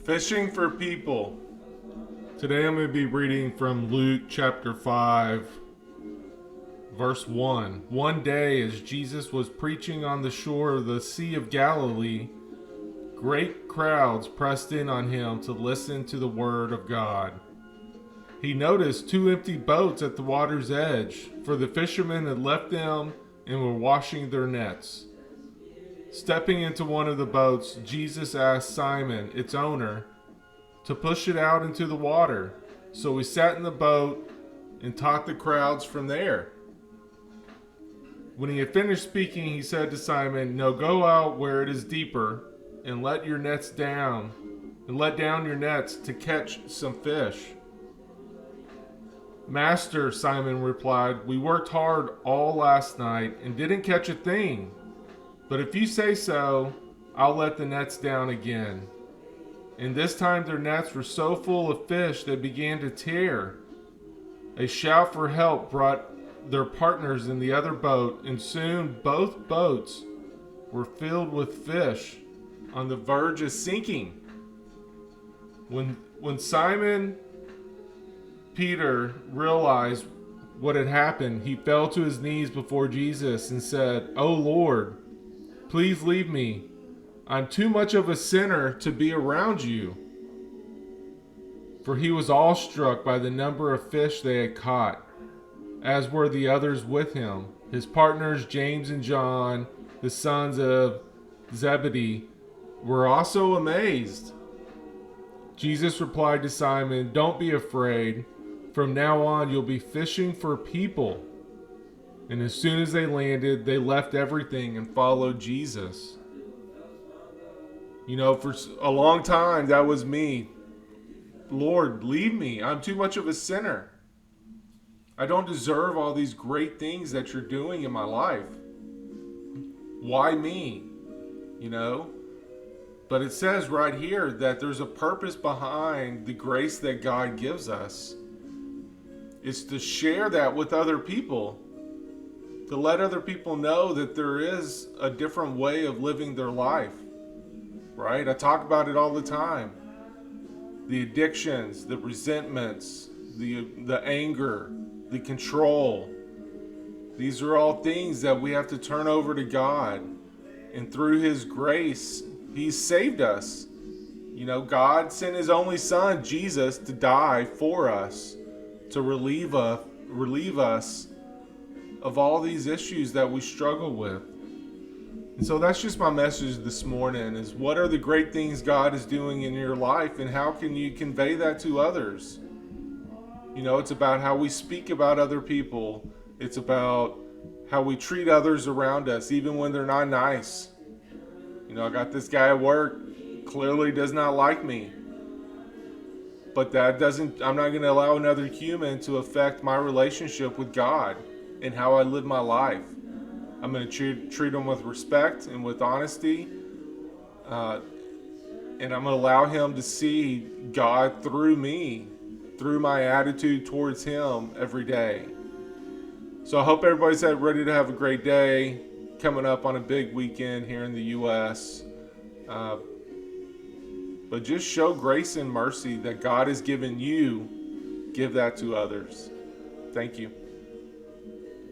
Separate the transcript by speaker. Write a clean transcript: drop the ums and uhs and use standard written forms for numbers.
Speaker 1: Fishing for people. Today I'm going to be reading from Luke chapter 5, verse 1. One day, as Jesus was preaching on the shore of the Sea of Galilee, great crowds pressed in on him to listen to the word of God. He noticed two empty boats at the water's edge, for the fishermen had left them and were washing their nets. Stepping into one of the boats, Jesus asked Simon, its owner, to push it out into the water. So he sat in the boat and taught the crowds from there. When he had finished speaking, he said to Simon, "Now go out where it is deeper and let down your nets to catch some fish." "Master," Simon replied, "we worked hard all last night and didn't catch a thing. But if you say so, I'll let the nets down again." And this time their nets were so full of fish they began to tear. A shout for help brought their partners in the other boat, and soon both boats were filled with fish on the verge of sinking. When Simon Peter realized what had happened, he fell to his knees before Jesus and said, "Oh Lord, please leave me. I'm too much of a sinner to be around you." For he was awestruck by the number of fish they had caught, as were the others with him. His partners, James and John, the sons of Zebedee, were also amazed. Jesus replied to Simon, "Don't be afraid. From now on, you'll be fishing for people." And as soon as they landed, they left everything and followed Jesus. You know, for a long time, that was me. "Lord, leave me. I'm too much of a sinner. I don't deserve all these great things that you're doing in my life. Why me?" You know? But it says right here that there's a purpose behind the grace that God gives us. It's to share that with other people. To let other people know that there is a different way of living their life, right? I talk about it all the time. The addictions, the resentments, the anger, the control. These are all things that we have to turn over to God. And through His grace, He's saved us. You know, God sent His only Son, Jesus, to die for us, to relieve us of all these issues that we struggle with. And so that's just my message this morning, is what are the great things God is doing in your life, and how can you convey that to others? You know, it's about how we speak about other people. It's about how we treat others around us, even when they're not nice. You know, I got this guy at work, clearly does not like me. But I'm not going to allow another human to affect my relationship with God and how I live my life. I'm going to treat them with respect and with honesty. And I'm going to allow him to see God through me, through my attitude towards him every day. So I hope everybody's ready to have a great day coming up on a big weekend here in the U.S. But just show grace and mercy that God has given you. Give that to others. Thank you.